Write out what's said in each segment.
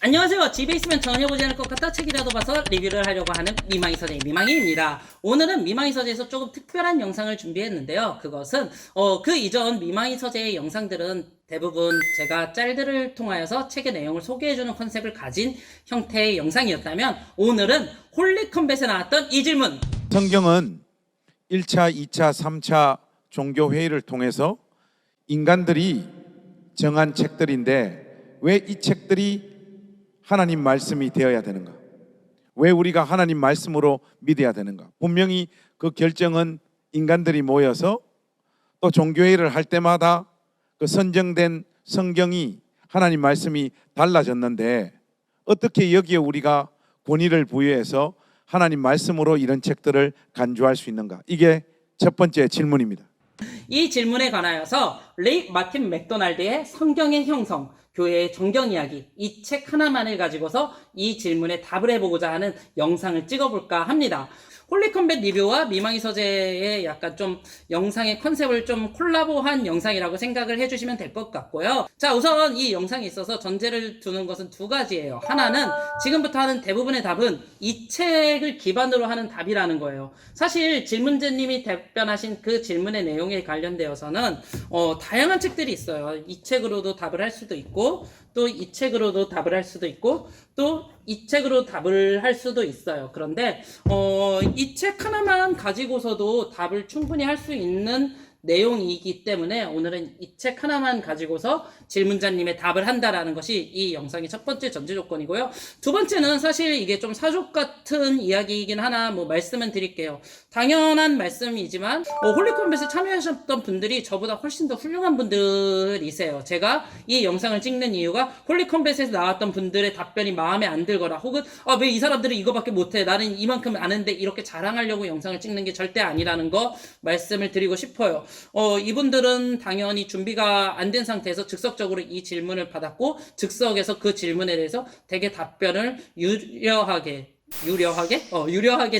안녕하세요. 집에 있으면 전혀 보지 않을 것 같아 책이라도 봐서 리뷰를 하려고 하는 미망이 서재 미망이입니다. 오늘은 미망이 서재에서 조금 특별한 영상을 준비했는데요. 그것은 그 이전 미망이 서재의 영상들은 대부분 제가 짤들을 통하여서 책의 내용을 소개해주는 컨셉을 가진 형태의 영상이었다면, 오늘은 홀리컴뱃에 나왔던 이 질문. 성경은 1차, 2차, 3차 종교회의를 통해서 인간들이 정한 책들인데 왜 이 책들이 하나님 말씀이 되어야 되는가? 왜 우리가 하나님 말씀으로 믿어야 되는가? 분명히 그 결정은 인간들이 모여서 또 종교회의를 할 때마다 그 선정된 성경이 하나님 말씀이 달라졌는데, 어떻게 여기에 우리가 권위를 부여해서 하나님 말씀으로 이런 책들을 간주할 수 있는가? 이게 첫 번째 질문입니다. 이 질문에 관하여서 레이 마틴 맥도날드의 성경의 형성, 교회의 정경 이야기, 이 책 하나만을 가지고서 이 질문에 답을 해보고자 하는 영상을 찍어볼까 합니다. 홀리컴뱃 리뷰와 미망이 서재의 약간 좀 영상의 컨셉을 좀 콜라보한 영상이라고 생각을 해주시면 될 것 같고요. 자, 우선 이 영상에 있어서 전제를 두는 것은 두 가지예요. 하나는 지금부터 하는 대부분의 답은 이 책을 기반으로 하는 답이라는 거예요. 사실 질문자님이 답변하신 그 질문의 내용에 관련되어서는 다양한 책들이 있어요. 이 책으로도 답을 할 수도 있고, 또 이 책으로도 답을 할 수도 있고, 또 이 책으로 답을 할 수도 있어요. 그런데 이 책 하나만 가지고서도 답을 충분히 할 수 있는 내용이기 때문에 오늘은 이 책 하나만 가지고서 질문자님의 답을 한다라는 것이 이 영상의 첫 번째 전제 조건이고요. 두 번째는 사실 이게 좀 사족 같은 이야기이긴 하나 말씀은 드릴게요. 당연한 말씀이지만 홀리컴뱃에 참여하셨던 분들이 저보다 훨씬 더 훌륭한 분들이세요. 제가 이 영상을 찍는 이유가 홀리컴뱃에서 나왔던 분들의 답변이 마음에 안 들거나, 혹은 왜 이 사람들은 이거밖에 못해, 나는 이만큼 아는데, 이렇게 자랑하려고 영상을 찍는 게 절대 아니라는 거 말씀을 드리고 싶어요. 이분들은 당연히 준비가 안 된 상태에서 즉석적으로 이 질문을 받았고, 즉석에서 그 질문에 대해서 되게 답변을 유려하게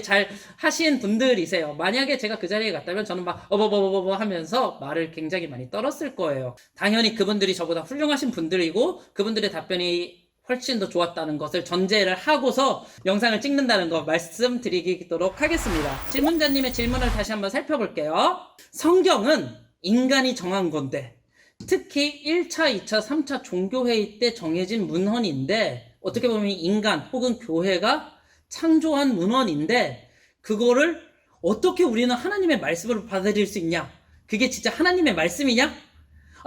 잘 하신 분들이세요. 만약에 제가 그 자리에 갔다면 저는 막 하면서 말을 굉장히 많이 떨었을 거예요. 당연히 그분들이 저보다 훌륭하신 분들이고 그분들의 답변이 훨씬 더 좋았다는 것을 전제를 하고서 영상을 찍는다는 거 말씀드리도록 하겠습니다. 질문자님의 질문을 다시 한번 살펴볼게요. 성경은 인간이 정한 건데, 특히 1차, 2차, 3차 종교회의 때 정해진 문헌인데, 어떻게 보면 인간 혹은 교회가 창조한 문헌인데, 그거를 어떻게 우리는 하나님의 말씀으로 받아들일 수 있냐? 그게 진짜 하나님의 말씀이냐?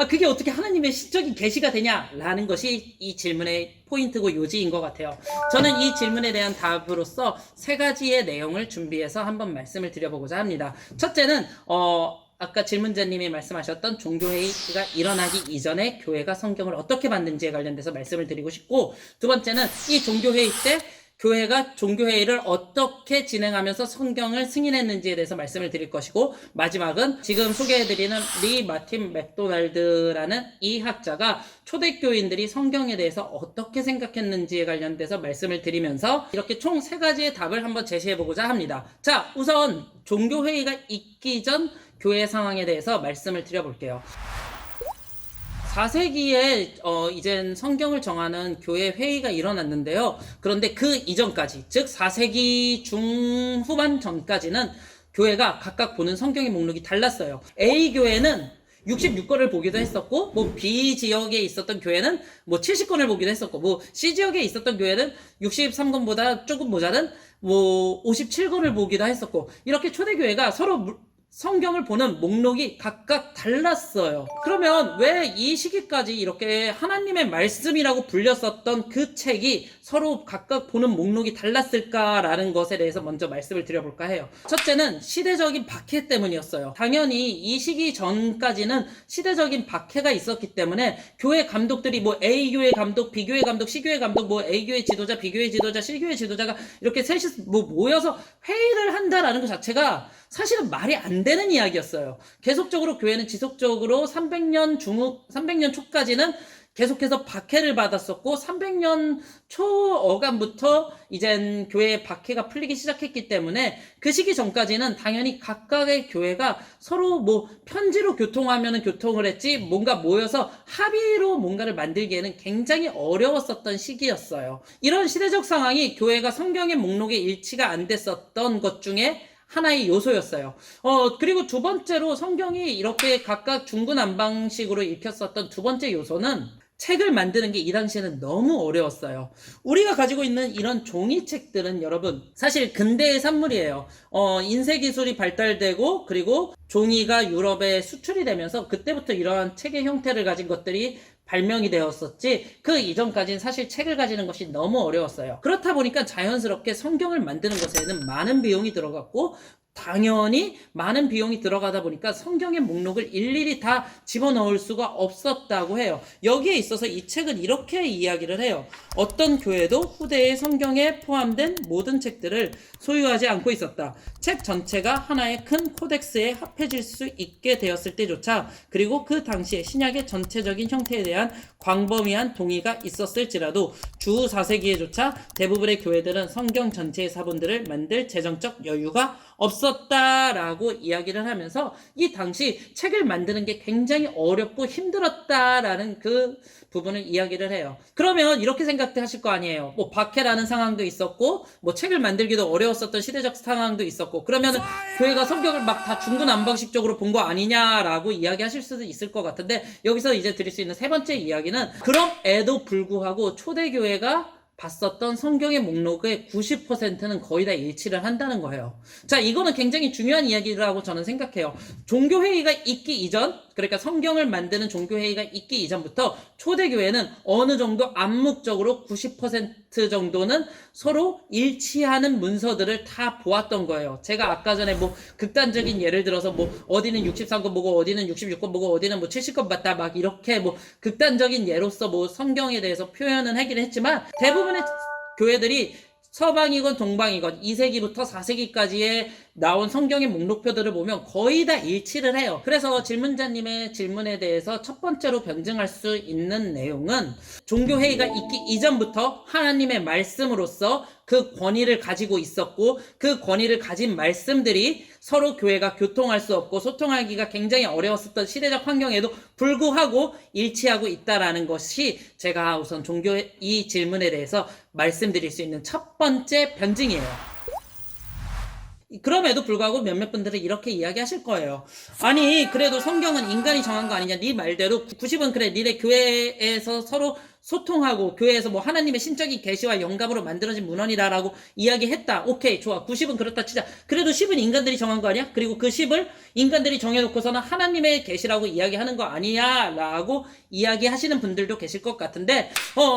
그게 어떻게 하나님의 시적인 계시가 되냐라는 것이 이 질문의 포인트고 요지인 것 같아요. 저는 이 질문에 대한 답으로서 세 가지의 내용을 준비해서 한번 말씀을 드려보고자 합니다. 첫째는 아까 질문자님이 말씀하셨던 종교회의가 일어나기 이전에 교회가 성경을 어떻게 만든지에 관련돼서 말씀을 드리고 싶고, 두 번째는 이 종교회의 때 교회가 종교회의를 어떻게 진행하면서 성경을 승인했는지에 대해서 말씀을 드릴 것이고, 마지막은 지금 소개해드리는 리 마틴 맥도날드라는 이 학자가 초대교인들이 성경에 대해서 어떻게 생각했는지에 관련돼서 말씀을 드리면서 이렇게 총 세 가지의 답을 한번 제시해보고자 합니다. 자, 우선 종교회의가 있기 전 교회 상황에 대해서 말씀을 드려볼게요. 4세기에 이젠 성경을 정하는 교회 회의가 일어났는데요. 그런데 그 이전까지, 즉 4세기 중후반 전까지는 교회가 각각 보는 성경의 목록이 달랐어요. A 교회는 66권을 보기도 했었고, B 지역에 있었던 교회는 70권을 보기도 했었고, C 지역에 있었던 교회는 63권보다 조금 모자른 57권을 보기도 했었고, 이렇게 초대교회가 서로 성경을 보는 목록이 각각 달랐어요. 그러면 왜 이 시기까지 이렇게 하나님의 말씀이라고 불렸었던 그 책이 서로 각각 보는 목록이 달랐을까라는 것에 대해서 먼저 말씀을 드려볼까 해요. 첫째는 시대적인 박해 때문이었어요. 당연히 이 시기 전까지는 시대적인 박해가 있었기 때문에 교회 감독들이 A 교회 감독, B 교회 감독, C 교회 감독, A 교회 지도자, B 교회 지도자, C 교회 지도자가 이렇게 셋이 모여서 회의를 한다라는 것 자체가 사실은 말이 안 되는 이야기였어요. 계속적으로 교회는 지속적으로 300년 초까지는 계속해서 박해를 받았었고 300년 초어간부터 이젠 교회의 박해가 풀리기 시작했기 때문에 그 시기 전까지는 당연히 각각의 교회가 서로 뭐 편지로 교통하면은 교통을 했지 뭔가 모여서 합의로 뭔가를 만들기에는 굉장히 어려웠었던 시기였어요. 이런 시대적 상황이 교회가 성경의 목록에 일치가 안 됐었던 것 중에 하나의 요소였어요. 그리고 두 번째로 성경이 이렇게 각각 중구난방식으로 읽혔었던 두 번째 요소는 책을 만드는 게 이 당시에는 너무 어려웠어요. 우리가 가지고 있는 이런 종이책들은 여러분 사실 근대의 산물이에요. 인쇄 기술이 발달되고 그리고 종이가 유럽에 수출이 되면서 그때부터 이러한 책의 형태를 가진 것들이 발명이 되었었지 그 이전까지는 사실 책을 가지는 것이 너무 어려웠어요. 그렇다 보니까 자연스럽게 성경을 만드는 것에는 많은 비용이 들어갔고 당연히 많은 비용이 들어가다 보니까 성경의 목록을 일일이 다 집어넣을 수가 없었다고 해요. 여기에 있어서 이 책은 이렇게 이야기를 해요. 어떤 교회도 후대의 성경에 포함된 모든 책들을 소유하지 않고 있었다. 책 전체가 하나의 큰 코덱스에 합해질 수 있게 되었을 때조차 그리고 그 당시에 신약의 전체적인 형태에 대한 광범위한 동의가 있었을지라도 주 4세기에조차 대부분의 교회들은 성경 전체의 사본들을 만들 재정적 여유가 없었다라고 이야기를 하면서 이 당시 책을 만드는 게 굉장히 어렵고 힘들었다라는 그 부분을 이야기를 해요. 그러면 이렇게 생각하실 거 아니에요. 뭐 박해라는 상황도 있었고 뭐 책을 만들기도 어려웠었던 시대적 상황도 있었고 그러면은 교회가 성경을 막 다 중구난방식적으로 본 거 아니냐라고 이야기하실 수도 있을 것 같은데 여기서 이제 드릴 수 있는 세 번째 이야기는 그럼에도 불구하고 초대교회가 봤었던 성경의 목록의 90%는 거의 다 일치를 한다는 거예요. 자, 이거는 굉장히 중요한 이야기라고 저는 생각해요. 종교회의가 있기 이전, 그러니까 성경을 만드는 종교회의가 있기 이전부터 초대교회는 어느 정도 암묵적으로 90% 정도는 서로 일치하는 문서들을 다 보았던 거예요. 제가 아까 전에 뭐 극단적인 예를 들어서 뭐 어디는 63권 보고 어디는 66권 보고 어디는 뭐 70권 봤다 막 이렇게 뭐 극단적인 예로서 뭐 성경에 대해서 표현은 하긴 했지만 대부분의 교회들이 서방이건 동방이건 2세기부터 4세기까지의 나온 성경의 목록표들을 보면 거의 다 일치를 해요. 그래서 질문자님의 질문에 대해서 첫 번째로 변증할 수 있는 내용은 종교회의가 있기 이전부터 하나님의 말씀으로서 그 권위를 가지고 있었고 그 권위를 가진 말씀들이 서로 교회가 교통할 수 없고 소통하기가 굉장히 어려웠었던 시대적 환경에도 불구하고 일치하고 있다라는 것이 제가 우선 이 질문에 대해서 말씀드릴 수 있는 첫 번째 변증이에요. 그럼에도 불구하고 몇몇 분들은 이렇게 이야기하실 거예요. 아니 그래도 성경은 인간이 정한 거 아니냐. 네 말대로 90은 그래 니네 교회에서 서로 소통하고 교회에서 뭐 하나님의 신적인 계시와 영감으로 만들어진 문헌이다라고 이야기했다. 오케이 좋아. 90은 그렇다 치자. 그래도 10은 인간들이 정한 거 아니야? 그리고 그 10을 인간들이 정해놓고서는 하나님의 계시라고 이야기하는 거 아니야? 라고 이야기하시는 분들도 계실 것 같은데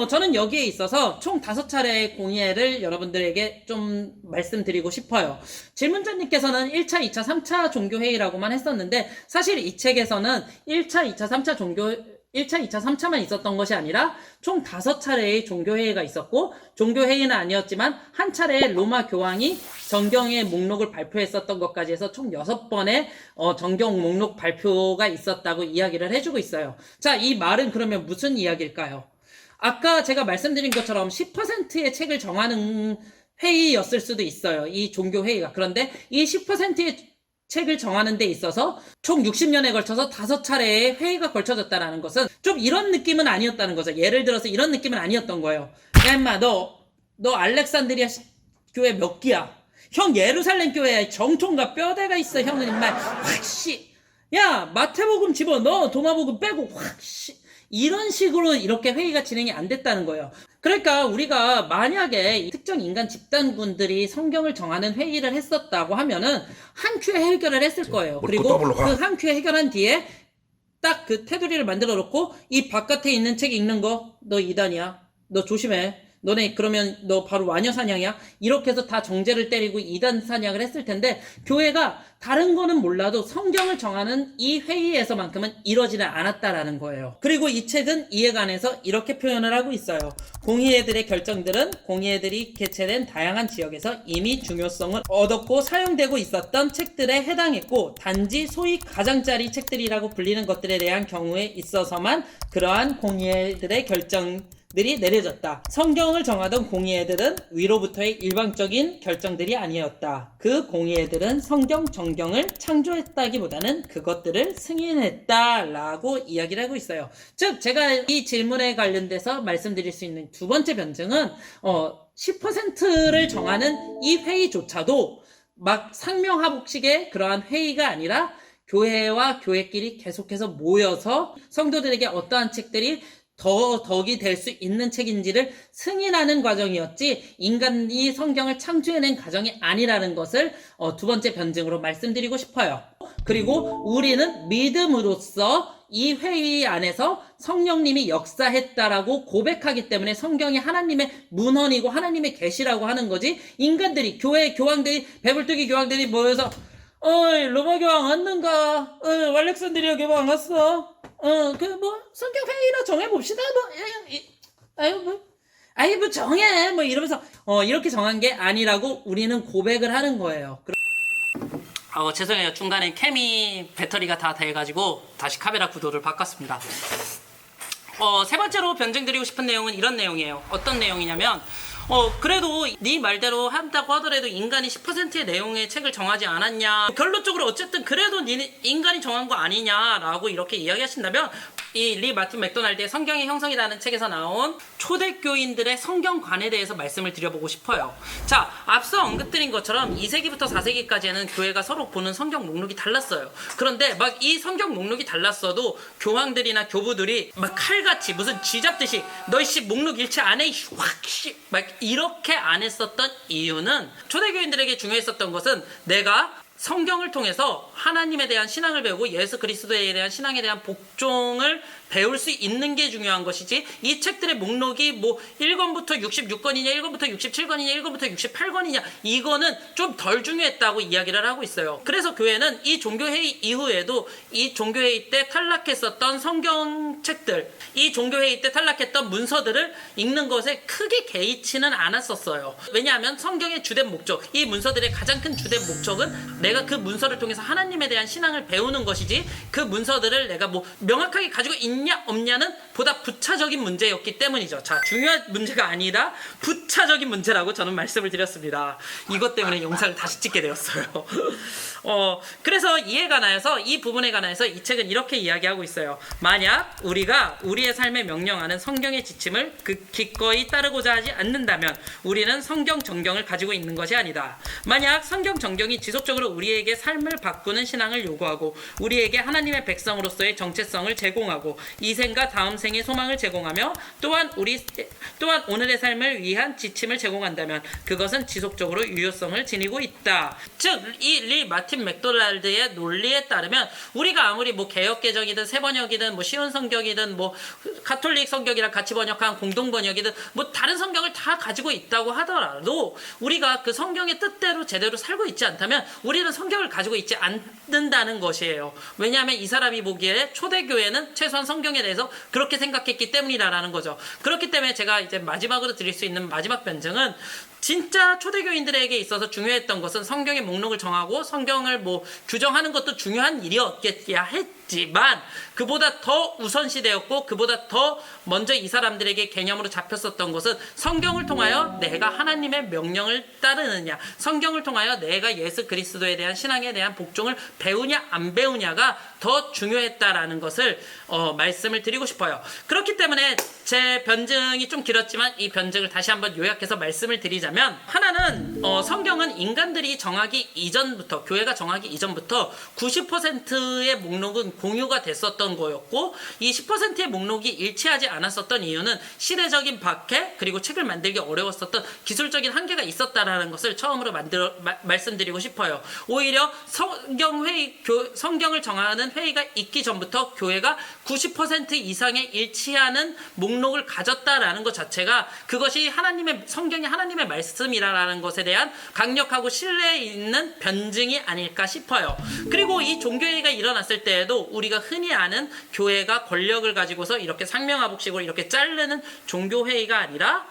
저는 여기에 있어서 총 5차례의 공예를 여러분들에게 좀 말씀드리고 싶어요. 질문자님께서는 1차, 2차, 3차 종교회의라고만 했었는데 사실 이 책에서는 1차, 2차, 3차 1차, 2차, 3차만 있었던 것이 아니라 총 5차례의 종교회의가 있었고 종교회의는 아니었지만 한 차례 로마 교황이 정경의 목록을 발표했었던 것까지 해서 총 6번의 정경 목록 발표가 있었다고 이야기를 해주고 있어요. 자, 이 말은 그러면 무슨 이야기일까요? 아까 제가 말씀드린 것처럼 10%의 책을 정하는 회의였을 수도 있어요. 이 종교회의가. 그런데 이 10%의 책을 정하는 데 있어서 총 60년에 걸쳐서 5차례의 회의가 걸쳐졌다는 것은 좀 이런 느낌은 아니었다는 거죠. 예를 들어서 이런 느낌은 아니었던 거예요. 야 임마 너 알렉산드리아 교회 몇 기야? 형 예루살렘 교회에 정통과 뼈대가 있어. 형은 임마 확시 야 마태복음 집어넣어 도마복음 빼고 확시 이런 식으로 이렇게 회의가 진행이 안 됐다는 거예요. 그러니까 우리가 만약에 특정 인간 집단군들이 성경을 정하는 회의를 했었다고 하면은 한 큐에 해결을 했을 거예요. 그리고 그 한 큐에 해결한 뒤에 딱 그 테두리를 만들어 놓고 이 바깥에 있는 책 읽는 거 너 이단이야. 너 조심해. 너네 그러면 너 바로 마녀 사냥이야? 이렇게 해서 다 정죄를 때리고 이단 사냥을 했을 텐데 교회가 다른 거는 몰라도 성경을 정하는 이 회의에서만큼은 이러지는 않았다라는 거예요. 그리고 이 책은 이에 관해서 이렇게 표현을 하고 있어요. 공의회들의 결정들은 공의회들이 개최된 다양한 지역에서 이미 중요성을 얻었고 사용되고 있었던 책들에 해당했고 단지 소위 가장짜리 책들이라고 불리는 것들에 대한 경우에 있어서만 그러한 공의회들의 결정들이 내려졌다. 성경을 정하던 공의회들은 위로부터의 일방적인 결정들이 아니었다. 그 공의회들은 성경 정경을 창조했다기보다는 그것들을 승인했다라고 이야기를 하고 있어요. 즉 제가 이 질문에 관련돼서 말씀드릴 수 있는 두 번째 변증은 10%를 정하는 이 회의조차도 막 상명하복식의 그러한 회의가 아니라 교회와 교회끼리 계속해서 모여서 성도들에게 어떠한 책들이 덕이 될 수 있는 책인지를 승인하는 과정이었지 인간이 성경을 창조해낸 과정이 아니라는 것을 두 번째 변증으로 말씀드리고 싶어요. 그리고 우리는 믿음으로써 이 회의 안에서 성령님이 역사했다라고 고백하기 때문에 성경이 하나님의 문헌이고 하나님의 계시라고 하는 거지 인간들이 교회 교황들이 배불뚝이 교황들이 모여서 어이 로마 교황 왔는가? 알렉산드리아 교황 왔어? 성경 회의나 정해봅시다. 정해. 이러면서, 이렇게 정한 게 아니라고 우리는 고백을 하는 거예요. 죄송해요. 중간에 캠이 배터리가 다 돼가지고 다시 카메라 구도를 바꿨습니다. 세 번째로 변증드리고 싶은 내용은 이런 내용이에요. 어떤 내용이냐면, 그래도 네 말대로 한다고 하더라도 인간이 10%의 내용의 책을 정하지 않았냐. 결론적으로 어쨌든 그래도 인간이 정한 거 아니냐라고 이렇게 이야기하신다면 이 리 마틴 맥도날드의 성경의 형성이라는 책에서 나온 초대교인들의 성경관에 대해서 말씀을 드려보고 싶어요. 자, 앞서 언급드린 것처럼 2세기부터 4세기까지는 교회가 서로 보는 성경 목록이 달랐어요. 그런데 막 이 성경 목록이 달랐어도 교황들이나 교부들이 막 칼같이 무슨 쥐잡듯이 너희씨 목록 일치 안 해? 막 이렇게 안 했었던 이유는 초대교인들에게 중요했었던 것은 내가 성경을 통해서 하나님에 대한 신앙을 배우고 예수 그리스도에 대한 신앙에 대한 복종을 배울 수 있는 게 중요한 것이지 이 책들의 목록이 뭐 1권부터 66권이냐 1권부터 67권이냐 1권부터 68권이냐 이거는 좀 덜 중요했다고 이야기를 하고 있어요. 그래서 교회는 이 종교회의 이후에도 이 종교회의 때 탈락했었던 성경책들 이 종교회의 때 탈락했던 문서들을 읽는 것에 크게 개의치는 않았었어요. 왜냐하면 성경의 주된 목적 이 문서들의 가장 큰 주된 목적은 내가 그 문서를 통해서 하나님에 대한 신앙을 배우는 것이지 그 문서들을 내가 뭐 명확하게 가지고 있냐 없냐는 보다 부차적인 문제였기 때문이죠. 자, 중요한 문제가 아니라 부차적인 문제라고 저는 말씀을 드렸습니다. 이것 때문에 영상을 다시 찍게 되었어요. 그래서 이에 관하여서 이 부분에 관하여서 이 책은 이렇게 이야기하고 있어요. 만약 우리가 우리의 삶에 명령하는 성경의 지침을 기꺼이 따르고자 하지 않는다면 우리는 성경 정경을 가지고 있는 것이 아니다. 만약 성경 정경이 지속적으로 우리에게 삶을 바꾸는 신앙을 요구하고 우리에게 하나님의 백성으로서의 정체성을 제공하고 이 생과 다음 생의 소망을 제공하며 또한 오늘의 삶을 위한 지침을 제공한다면 그것은 지속적으로 유효성을 지니고 있다. 즉, 이 리 마틴 맥도날드의 논리에 따르면 우리가 아무리 뭐 개역개정이든 새번역이든 뭐 쉬운 성경이든 뭐 가톨릭 성경이랑 같이 번역한 공동번역이든 뭐 다른 성경을 다 가지고 있다고 하더라도 우리가 그 성경의 뜻대로 제대로 살고 있지 않다면 우리는 성경을 가지고 있지 않는다는 것이에요. 왜냐하면 이 사람이 보기에 초대교회는 최소한 성경에 대해서 그렇게 생각했기 때문이라는 거죠. 그렇기 때문에 제가 이제 마지막으로 드릴 수 있는 마지막 변증은 진짜 초대교인들에게 있어서 중요했던 것은 성경의 목록을 정하고 성경을 뭐 규정하는 것도 중요한 일이었겠야 했지만 그보다 더 우선시되었고 그보다 더 먼저 이 사람들에게 개념으로 잡혔었던 것은 성경을 통하여 내가 하나님의 명령을 따르느냐 성경을 통하여 내가 예수 그리스도에 대한 신앙에 대한 복종을 배우냐 안 배우냐가 더 중요했다라는 것을 말씀을 드리고 싶어요. 그렇기 때문에 제 변증이 좀 길었지만 이 변증을 다시 한번 요약해서 말씀을 드리자면 있냐면 하나는 성경은 인간들이 정하기 이전부터 교회가 정하기 이전부터 90%의 목록은 공유가 됐었던 거였고 이 10%의 목록이 일치하지 않았었던 이유는 시대적인 박해 그리고 책을 만들기 어려웠었던 기술적인 한계가 있었다라는 것을 처음으로 말씀드리고 싶어요. 오히려 성경을 정하는 회의가 있기 전부터 교회가 90% 이상의 일치하는 목록을 가졌다라는 것 자체가 그것이 성경이 하나님의 말씀이라는 것에 대한 강력하고 신뢰 있는 변증이 아닐까 싶어요. 그리고 이 종교회의가 일어났을 때에도 우리가 흔히 아는 교회가 권력을 가지고서 이렇게 상명하복식으로 이렇게 자르는 종교회의가 아니라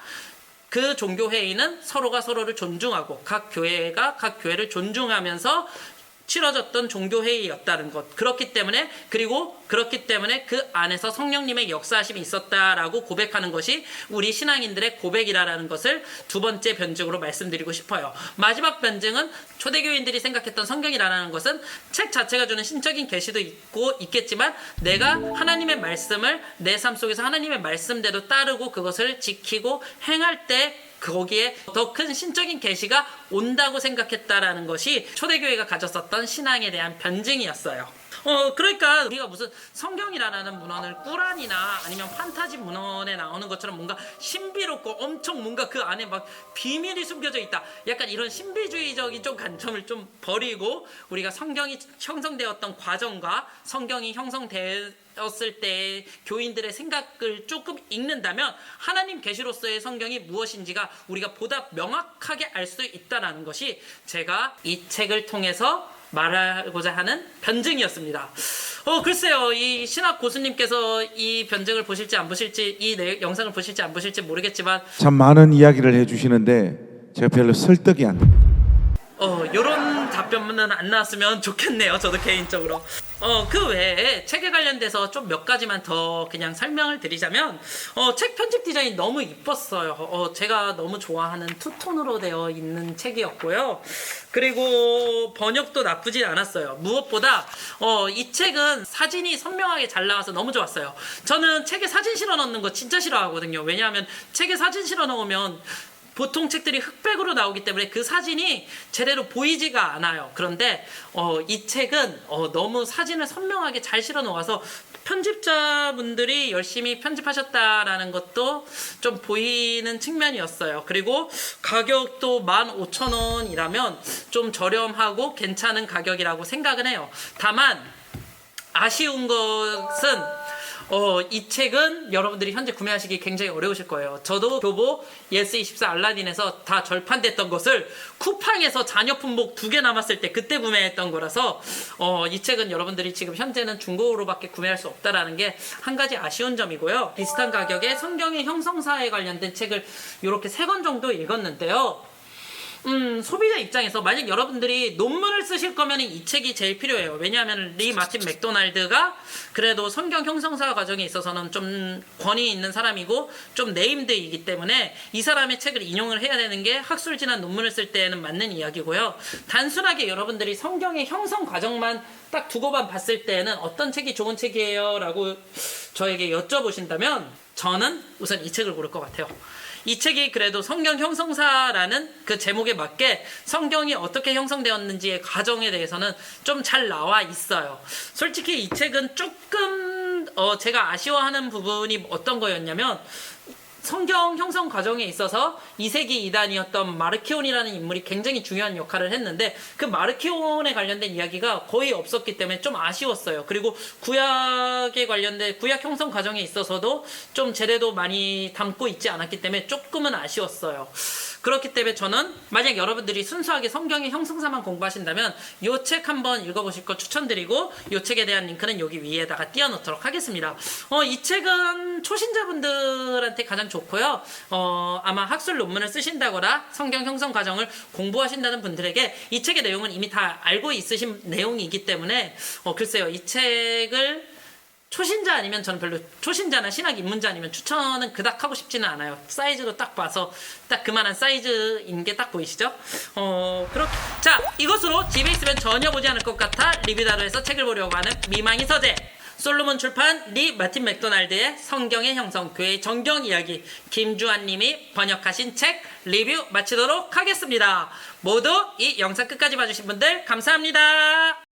그 종교회의는 서로가 서로를 존중하고 각 교회가 각 교회를 존중하면서 치러졌던 종교회의였다는 것. 그렇기 때문에 그 안에서 성령님의 역사하심이 있었다라고 고백하는 것이 우리 신앙인들의 고백이라는 것을 두 번째 변증으로 말씀드리고 싶어요. 마지막 변증은 초대교인들이 생각했던 성경이라는 것은 책 자체가 주는 신적인 계시도 있겠지만 내가 하나님의 말씀을 내 삶 속에서 하나님의 말씀대로 따르고 그것을 지키고 행할 때 거기에 더 큰 신적인 계시가 온다고 생각했다라는 것이 초대교회가 가졌었던 신앙에 대한 변증이었어요. 그러니까 우리가 무슨 성경이라는 문헌을 꾸란이나 아니면 판타지 문헌에 나오는 것처럼 뭔가 신비롭고 엄청 뭔가 그 안에 막 비밀이 숨겨져 있다. 약간 이런 신비주의적인 좀 관점을 좀 버리고 우리가 성경이 형성되었던 과정과 성경이 형성되었을 때 교인들의 생각을 조금 읽는다면 하나님 계시로서의 성경이 무엇인지가 우리가 보다 명확하게 알 수 있다는 것이 제가 이 책을 통해서 말하고자 하는 변증이었습니다. 글쎄요, 이 신학 고수님께서 이 변증을 보실지 안 보실지, 영상을 보실지 안 보실지 모르겠지만 참 많은 이야기를 해주시는데 제가 별로 설득이 안 됩니다. 요런 답변은 안 나왔으면 좋겠네요. 저도 개인적으로. 그 외에 책에 관련돼서 좀 몇 가지만 더 그냥 설명을 드리자면 책 편집 디자인이 너무 이뻤어요. 제가 너무 좋아하는 투톤으로 되어 있는 책이었고요. 그리고 번역도 나쁘진 않았어요. 무엇보다 이 책은 사진이 선명하게 잘 나와서 너무 좋았어요. 저는 책에 사진 실어 넣는 거 진짜 싫어하거든요. 왜냐하면 책에 사진 실어 넣으면 보통 책들이 흑백으로 나오기 때문에 그 사진이 제대로 보이지가 않아요. 그런데 이 책은 너무 사진을 선명하게 잘 실어 놓아서 편집자분들이 열심히 편집하셨다라는 것도 좀 보이는 측면이었어요. 그리고 가격도 15,000원이라면 좀 저렴하고 괜찮은 가격이라고 생각은 해요. 다만 아쉬운 것은 이 책은 여러분들이 현재 구매하시기 굉장히 어려우실 거예요. 저도 교보 예스24 알라딘에서 다 절판됐던 것을 쿠팡에서 자녀 품목 2개 남았을 때 그때 구매했던 거라서 이 책은 여러분들이 지금 현재는 중고로밖에 구매할 수 없다라는 게 한 가지 아쉬운 점이고요. 비슷한 가격에 성경의 형성사에 관련된 책을 이렇게 3권 정도 읽었는데요. 소비자 입장에서 만약 여러분들이 논문을 쓰실 거면 이 책이 제일 필요해요. 왜냐하면 리 마틴 맥도날드가 그래도 성경 형성사 과정에 있어서는 좀 권위 있는 사람이고 좀 네임드이기 때문에 이 사람의 책을 인용을 해야 되는 게 학술지나 논문을 쓸 때에는 맞는 이야기고요. 단순하게 여러분들이 성경의 형성 과정만 딱 두고만 봤을 때에는 어떤 책이 좋은 책이에요? 라고 저에게 여쭤보신다면 저는 우선 이 책을 고를 것 같아요. 이 책이 그래도 성경 형성사라는 그 제목에 맞게 성경이 어떻게 형성되었는지의 과정에 대해서는 좀 잘 나와 있어요. 솔직히 이 책은 조금 제가 아쉬워하는 부분이 어떤 거였냐면 성경 형성 과정에 있어서 2세기 이단이었던 마르키온이라는 인물이 굉장히 중요한 역할을 했는데 그 마르키온에 관련된 이야기가 거의 없었기 때문에 좀 아쉬웠어요. 그리고 구약에 관련된 구약 형성 과정에 있어서도 좀 제대로 많이 담고 있지 않았기 때문에 조금은 아쉬웠어요. 그렇기 때문에 저는 만약 여러분들이 순수하게 성경의 형성사만 공부하신다면 이 책 한번 읽어보실 거 추천드리고 이 책에 대한 링크는 여기 위에다가 띄워놓도록 하겠습니다. 이 책은 초신자분들한테 가장 좋고요. 아마 학술 논문을 쓰신다거나 성경 형성 과정을 공부하신다는 분들에게 이 책의 내용은 이미 다 알고 있으신 내용이기 때문에 글쎄요, 이 책을 초신자 아니면 저는 별로 초신자나 신학 입문자 아니면 추천은 그닥 하고 싶지는 않아요. 사이즈도 딱 봐서 딱 그만한 사이즈인 게 딱 보이시죠? 자, 이것으로 집에 있으면 전혀 보지 않을 것 같아 리뷰다로에서 책을 보려고 하는 미망이 서재 솔로몬 출판 리 마틴 맥도날드의 성경의 형성, 교회의 정경 이야기, 김주환님이 번역하신 책 리뷰 마치도록 하겠습니다. 모두 이 영상 끝까지 봐주신 분들 감사합니다.